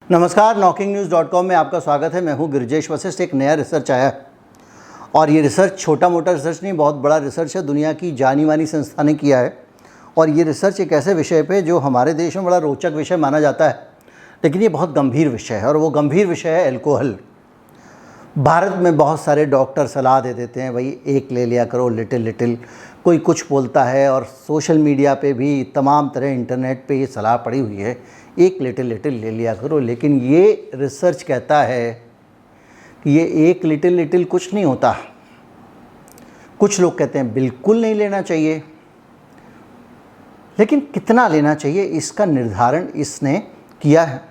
नमस्कार, knocking-news.com में आपका स्वागत है। मैं हूं गिरिजेश वशिष्ठ। एक नया रिसर्च आया है और ये रिसर्च छोटा मोटा रिसर्च नहीं, बहुत बड़ा रिसर्च है। दुनिया की जानी मानी संस्था ने किया है और ये रिसर्च एक ऐसे विषय पे जो हमारे देश में बड़ा रोचक विषय माना जाता है, लेकिन ये बहुत गंभीर विषय है और वो गंभीर विषय है अल्कोहल। भारत में बहुत सारे डॉक्टर सलाह दे देते हैं, भाई एक ले लिया करो लिटिल लिटिल। कोई कुछ बोलता है और सोशल मीडिया पे भी तमाम तरह इंटरनेट पे ये सलाह पड़ी हुई है, एक लिटिल लिटिल ले लिया करो। लेकिन ये रिसर्च कहता है कि ये एक लिटिल लिटिल कुछ नहीं होता। कुछ लोग कहते हैं बिल्कुल नहीं लेना चाहिए, लेकिन कितना लेना चाहिए इसका निर्धारण इसने किया है।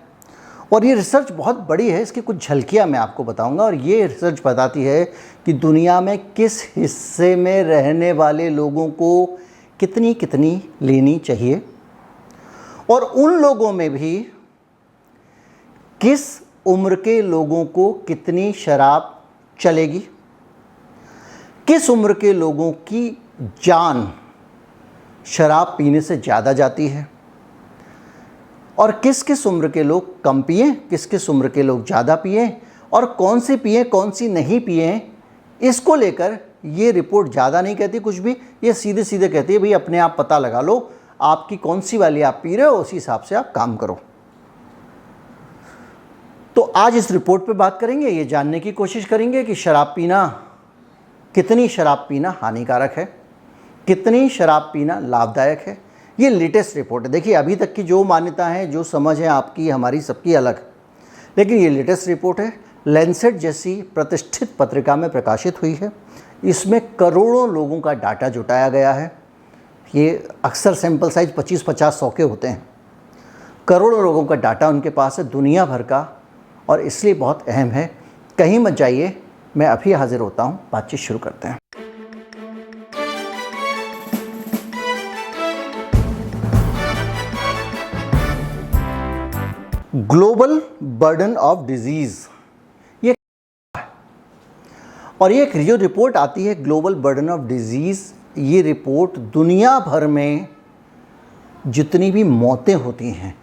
और ये रिसर्च बहुत बड़ी है, इसकी कुछ झलकियाँ मैं आपको बताऊंगा। और ये रिसर्च बताती है कि दुनिया में किस हिस्से में रहने वाले लोगों को कितनी कितनी लेनी चाहिए और उन लोगों में भी किस उम्र के लोगों को कितनी शराब चलेगी, किस उम्र के लोगों की जान शराब पीने से ज़्यादा जाती है और किस किस उम्र के लोग कम पिएं, किस किस उम्र के लोग ज़्यादा पिएं और कौन सी पिएं कौन सी नहीं पिएं। इसको लेकर ये रिपोर्ट ज़्यादा नहीं कहती कुछ भी, ये सीधे सीधे कहती है भाई अपने आप पता लगा लो आपकी कौन सी वाली आप पी रहे हो, उसी हिसाब से आप काम करो। तो आज इस रिपोर्ट पे बात करेंगे, ये जानने की कोशिश करेंगे कि कितनी शराब पीना हानिकारक है, कितनी शराब पीना लाभदायक है। ये लेटेस्ट रिपोर्ट है। देखिए अभी तक की जो मान्यता है, जो समझ है आपकी हमारी सबकी अलग, लेकिन ये लेटेस्ट रिपोर्ट है, लैंसेट जैसी प्रतिष्ठित पत्रिका में प्रकाशित हुई है। इसमें करोड़ों लोगों का डाटा जुटाया गया है। ये अक्सर सैंपल साइज 25-50-100 के होते हैं। करोड़ों लोगों का डाटा उनके पास है, दुनिया भर का, और इसलिए बहुत अहम है। कहीं मत जाइए, मैं अभी हाजिर होता हूँ, बातचीत शुरू करते हैं। ग्लोबल बर्डन ऑफ डिजीज़, ये और ये जो रिपोर्ट आती है ग्लोबल बर्डन ऑफ डिजीज़, ये रिपोर्ट दुनिया भर में जितनी भी मौतें होती हैं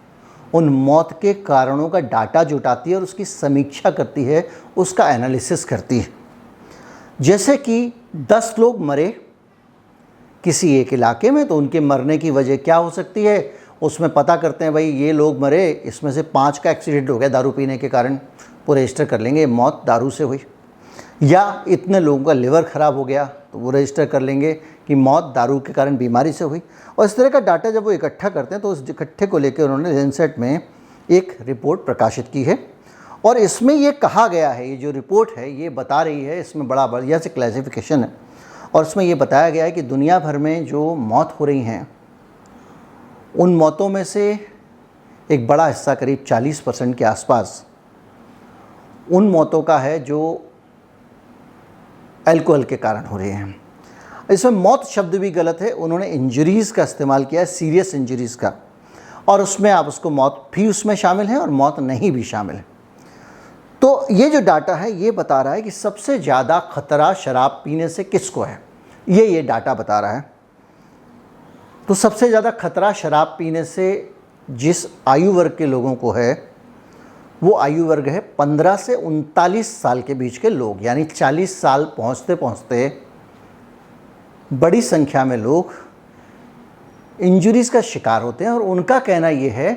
उन मौत के कारणों का डाटा जुटाती है और उसकी समीक्षा करती है, उसका एनालिसिस करती है। जैसे कि 10 लोग मरे किसी एक इलाके में, तो उनके मरने की वजह क्या हो सकती है, उसमें पता करते हैं भाई ये लोग मरे, इसमें से 5 का एक्सीडेंट हो गया दारू पीने के कारण, वो रजिस्टर कर लेंगे मौत दारू से हुई। या इतने लोगों का लिवर ख़राब हो गया तो वो रजिस्टर कर लेंगे कि मौत दारू के कारण बीमारी से हुई। और इस तरह का डाटा जब वो इकट्ठा करते हैं तो उस इकट्ठे को लेकर उन्होंने लैंसेट में एक रिपोर्ट प्रकाशित की है। और इसमें ये कहा गया है, ये जो रिपोर्ट है ये बता रही है, इसमें बड़ा बढ़िया से क्लासिफिकेशन है और इसमें ये बताया गया है कि दुनिया भर में जो मौत हो रही हैं उन मौतों में से एक बड़ा हिस्सा, करीब 40% के आसपास, उन मौतों का है जो अल्कोहल के कारण हो रहे हैं। इसमें मौत शब्द भी गलत है, उन्होंने इंजरीज़ का इस्तेमाल किया है, सीरियस इंजरीज़ का, और उसमें आप उसको मौत भी उसमें शामिल है और मौत नहीं भी शामिल है। तो ये जो डाटा है ये बता रहा है कि सबसे ज़्यादा खतरा शराब पीने से किसको है, ये डाटा बता रहा है। तो सबसे ज़्यादा खतरा शराब पीने से जिस आयु वर्ग के लोगों को है वो आयु वर्ग है 15 से 39 साल के बीच के लोग, यानी 40 साल पहुँचते पहुँचते बड़ी संख्या में लोग इंजरीज़ का शिकार होते हैं। और उनका कहना ये है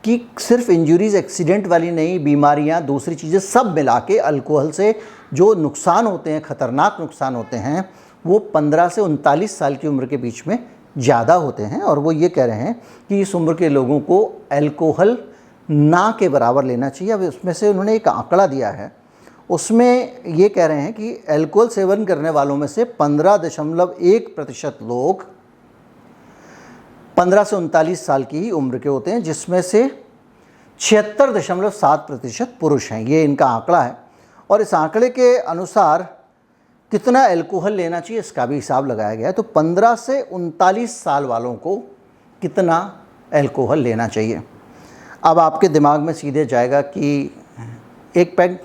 कि सिर्फ इंजरीज़ एक्सीडेंट वाली नहीं, बीमारियां, दूसरी चीज़ें सब मिला के अल्कोहल से जो नुकसान होते हैं, ख़तरनाक नुकसान होते हैं, वो 15 से 39 साल की उम्र के बीच में ज़्यादा होते हैं। और वो ये कह रहे हैं कि इस उम्र के लोगों को अल्कोहल ना के बराबर लेना चाहिए। अब उसमें से उन्होंने एक आंकड़ा दिया है, उसमें ये कह रहे हैं कि अल्कोहल सेवन करने वालों में से 15.1% लोग 15 से 39 साल की ही उम्र के होते हैं, जिसमें से 76.7% पुरुष हैं। ये इनका आंकड़ा है और इस आंकड़े के अनुसार कितना अल्कोहल लेना चाहिए इसका भी हिसाब लगाया गया है। तो 15 से 39 साल वालों को कितना अल्कोहल लेना चाहिए। अब आपके दिमाग में सीधे जाएगा कि एक पैग,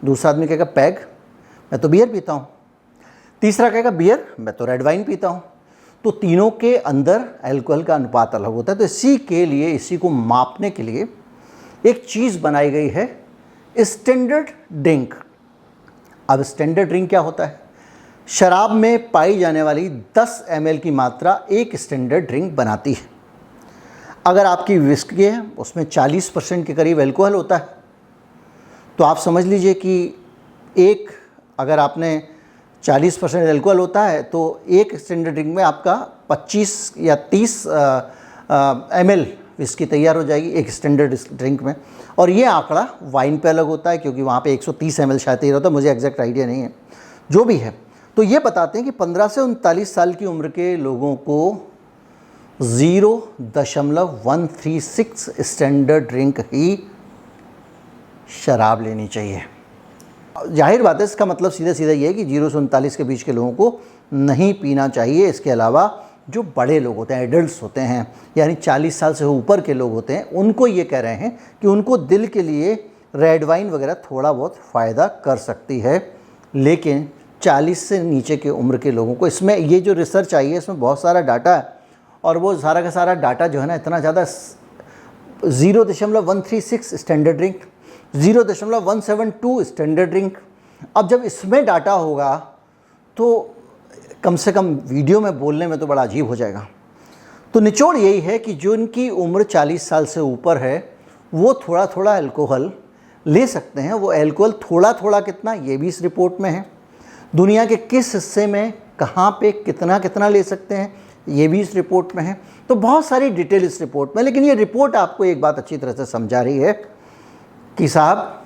दूसरा आदमी कहेगा पैग, मैं तो बियर पीता हूँ, तीसरा कहेगा बियर, मैं तो रेड वाइन पीता हूँ। तो तीनों के अंदर अल्कोहल का अनुपात अलग होता है। तो इसी के लिए, इसी को मापने के लिए एक चीज़ बनाई गई है स्टैंडर्ड ड्रिंक। अब स्टैंडर्ड ड्रिंक क्या होता है? शराब में पाई जाने वाली 10 ml की मात्रा एक स्टैंडर्ड ड्रिंक बनाती है। अगर आपकी विस्की है उसमें 40% के करीब अल्कोहल होता है, तो आप समझ लीजिए कि अगर आपने 40% अल्कोहल होता है तो एक स्टैंडर्ड ड्रिंक में आपका 25 या 30 ml विस्की तैयार हो जाएगी एक स्टैंडर्ड ड्रिंक में। और ये आंकड़ा वाइन पे अलग होता है क्योंकि वहाँ पे 130 ml शायद तैयार होता है, मुझे एग्जैक्ट आइडिया नहीं है। जो भी है, तो ये बताते हैं कि 15 से 39 साल की उम्र के लोगों को 0.136 स्टैंडर्ड ड्रिंक ही शराब लेनी चाहिए। जाहिर बात है, इसका मतलब सीधा सीधा ये है कि 0 से 39 के बीच के लोगों को नहीं पीना चाहिए। इसके अलावा जो बड़े लोग होते हैं, एडल्ट्स होते हैं, यानी 40 साल से ऊपर के लोग होते हैं, उनको ये कह रहे हैं कि उनको दिल के लिए रेड वाइन वगैरह थोड़ा बहुत फ़ायदा कर सकती है, लेकिन 40 से नीचे के उम्र के लोगों को, इसमें ये जो रिसर्च आई है इसमें बहुत सारा डाटा है, और वो सारा का सारा डाटा जो है ना इतना ज़्यादा 0.136 स्टैंडर्ड ड्रिंक, 0.172 स्टैंडर्ड ड्रिंक। अब जब इसमें डाटा होगा तो कम से कम वीडियो में बोलने में तो बड़ा अजीब हो जाएगा। तो निचोड़ यही है कि जो इनकी उम्र 40 साल से ऊपर है वो थोड़ा थोड़ा अल्कोहल ले सकते हैं। वो अल्कोहल थोड़ा थोड़ा कितना, ये भी इस रिपोर्ट में है। दुनिया के किस हिस्से में कहाँ पे कितना कितना ले सकते हैं, ये भी इस रिपोर्ट में है। तो बहुत सारी डिटेल इस रिपोर्ट में, लेकिन ये रिपोर्ट आपको एक बात अच्छी तरह से समझा रही है कि साहब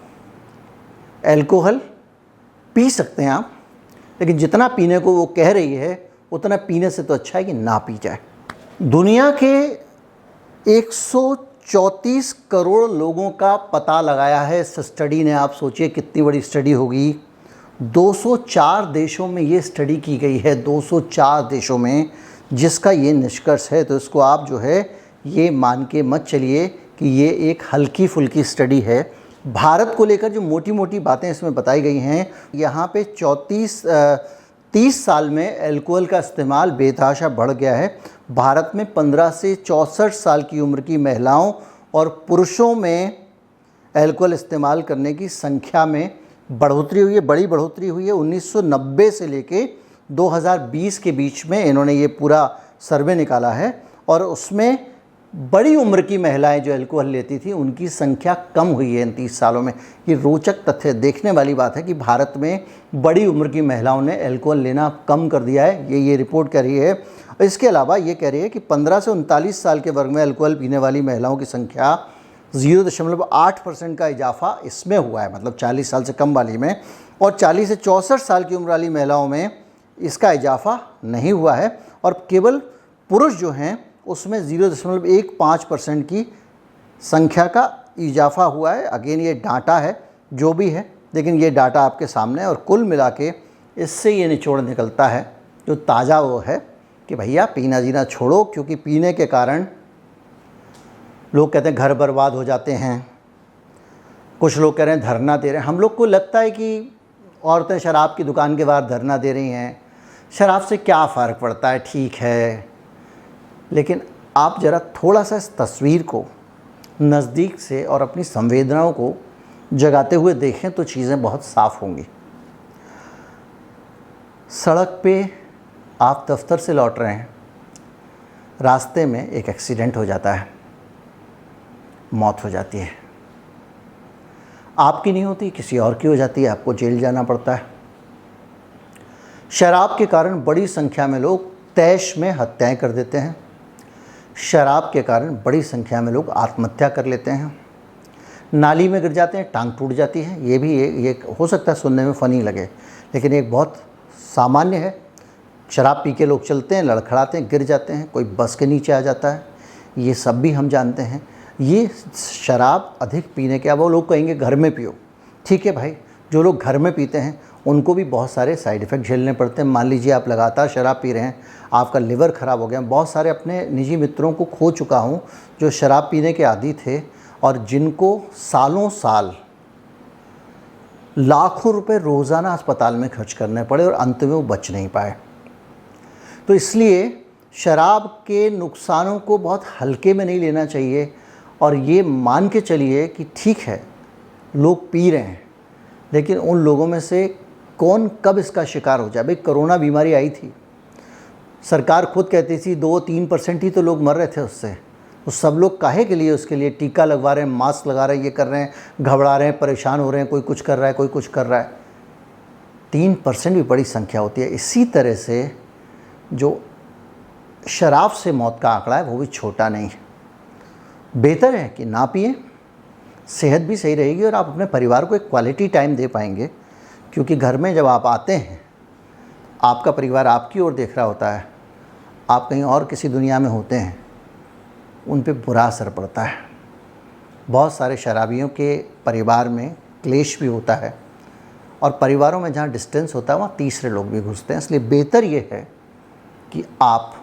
अल्कोहल पी सकते हैं आप, लेकिन जितना पीने को वो कह रही है उतना पीने से तो अच्छा है कि ना पी जाए। दुनिया के 134 करोड़ लोगों का पता लगाया है इस स्टडी ने। आप सोचिए कितनी बड़ी स्टडी होगी। 204 देशों में ये स्टडी की गई है, 204 देशों में, जिसका ये निष्कर्ष है। तो इसको आप जो है ये मान के मत चलिए कि ये एक हल्की फुल्की स्टडी है। भारत को लेकर जो मोटी मोटी बातें इसमें बताई गई हैं, यहाँ पे 30 साल में अल्कोहल का इस्तेमाल बेतहाशा बढ़ गया है। भारत में 15 से 64 साल की उम्र की महिलाओं और पुरुषों में अल्कोहल इस्तेमाल करने की संख्या में बढ़ोतरी हुई है, बड़ी बढ़ोतरी हुई है। 1990 से लेके 2020 के बीच में इन्होंने ये पूरा सर्वे निकाला है, और उसमें बड़ी उम्र की महिलाएं जो अल्कोहल लेती थी उनकी संख्या कम हुई है इन 30 सालों में। ये रोचक तथ्य देखने वाली बात है कि भारत में बड़ी उम्र की महिलाओं ने अल्कोहल लेना कम कर दिया है, ये रिपोर्ट कह रही है। और इसके अलावा ये कह रही है कि 15 से 39 साल के वर्ग में अल्कोहल पीने वाली महिलाओं की संख्या 0.8% का इजाफा इसमें हुआ है, मतलब 40 साल से कम वाली में, और 40 से 64 साल की उम्र वाली महिलाओं में इसका इजाफा नहीं हुआ है। और केवल पुरुष जो हैं उसमें 0.15% की संख्या का इजाफा हुआ है। अगेन ये डाटा है जो भी है, लेकिन ये डाटा आपके सामने है, और कुल मिला के इससे ये निचोड़ निकलता है जो ताज़ा वो है कि भैया पीना जीना छोड़ो, क्योंकि पीने के कारण लोग कहते हैं घर बर्बाद हो जाते हैं। कुछ लोग कह रहे हैं धरना दे रहे हैं। हम लोग को लगता है कि औरतें शराब की दुकान के बाहर धरना दे रही हैं, शराब से क्या फ़र्क पड़ता है, ठीक है। लेकिन आप ज़रा थोड़ा सा इस तस्वीर को नज़दीक से और अपनी संवेदनाओं को जगाते हुए देखें तो चीज़ें बहुत साफ़ होंगी। सड़क पे आप दफ्तर से लौट रहे हैं, रास्ते में एक एक्सीडेंट हो जाता है, मौत हो जाती है। आपकी नहीं होती, किसी और की हो जाती है, आपको जेल जाना पड़ता है। शराब के कारण बड़ी संख्या में लोग तैश में हत्याएं कर देते हैं। शराब के कारण बड़ी संख्या में लोग आत्महत्या कर लेते हैं, नाली में गिर जाते हैं, टांग टूट जाती है। ये भी ये हो सकता है सुनने में फ़नी लगे, लेकिन एक बहुत सामान्य है। शराब पी के लोग चलते हैं, लड़खड़ाते हैं, गिर जाते हैं, कोई बस के नीचे आ जाता है, ये सब भी हम जानते हैं। ये शराब अधिक पीने के, अब वो लोग कहेंगे घर में पियो, ठीक है भाई, जो लोग घर में पीते हैं उनको भी बहुत सारे साइड इफ़ेक्ट झेलने पड़ते हैं। मान लीजिए आप लगातार शराब पी रहे हैं, आपका लिवर ख़राब हो गया। बहुत सारे अपने निजी मित्रों को खो चुका हूँ जो शराब पीने के आदी थे और जिनको सालों साल लाखों रुपए रोज़ाना अस्पताल में खर्च करने पड़े और अंत में वो बच नहीं पाए। तो इसलिए शराब के नुकसानों को बहुत हल्के में नहीं लेना चाहिए, और ये मान के चलिए कि ठीक है लोग पी रहे हैं, लेकिन उन लोगों में से कौन कब इसका शिकार हो जाए। भाई कोरोना बीमारी आई थी, सरकार खुद कहती थी 2-3% ही तो लोग मर रहे थे उससे, तो सब लोग काहे के लिए उसके लिए टीका लगवा रहे हैं, मास्क लगा रहे हैं, ये कर रहे हैं, घबरा रहे हैं, परेशान हो रहे हैं, कोई कुछ कर रहा है, कोई कुछ कर रहा है। 3% भी बड़ी संख्या होती है। इसी तरह से जो शराब से मौत का आंकड़ा है वो भी छोटा नहीं है। बेहतर है कि ना पिए, सेहत भी सही रहेगी और आप अपने परिवार को एक क्वालिटी टाइम दे पाएंगे, क्योंकि घर में जब आप आते हैं आपका परिवार आपकी ओर देख रहा होता है, आप कहीं और किसी दुनिया में होते हैं, उन पे बुरा असर पड़ता है। बहुत सारे शराबियों के परिवार में क्लेश भी होता है और परिवारों में जहाँ डिस्टेंस होता है वहाँ तीसरे लोग भी घुसते हैं। इसलिए बेहतर ये है कि आप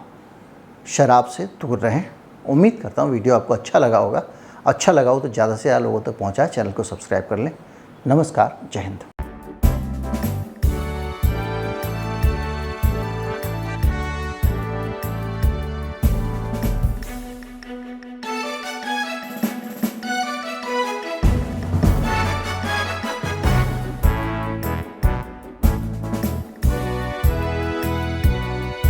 शराब से दूर रहें। उम्मीद करता हूँ वीडियो आपको अच्छा लगा होगा। अच्छा लगा हो तो ज़्यादा से ज़्यादा लोगों तक पहुँचाएं। चैनल को सब्सक्राइब कर लें। नमस्कार, जय हिंद।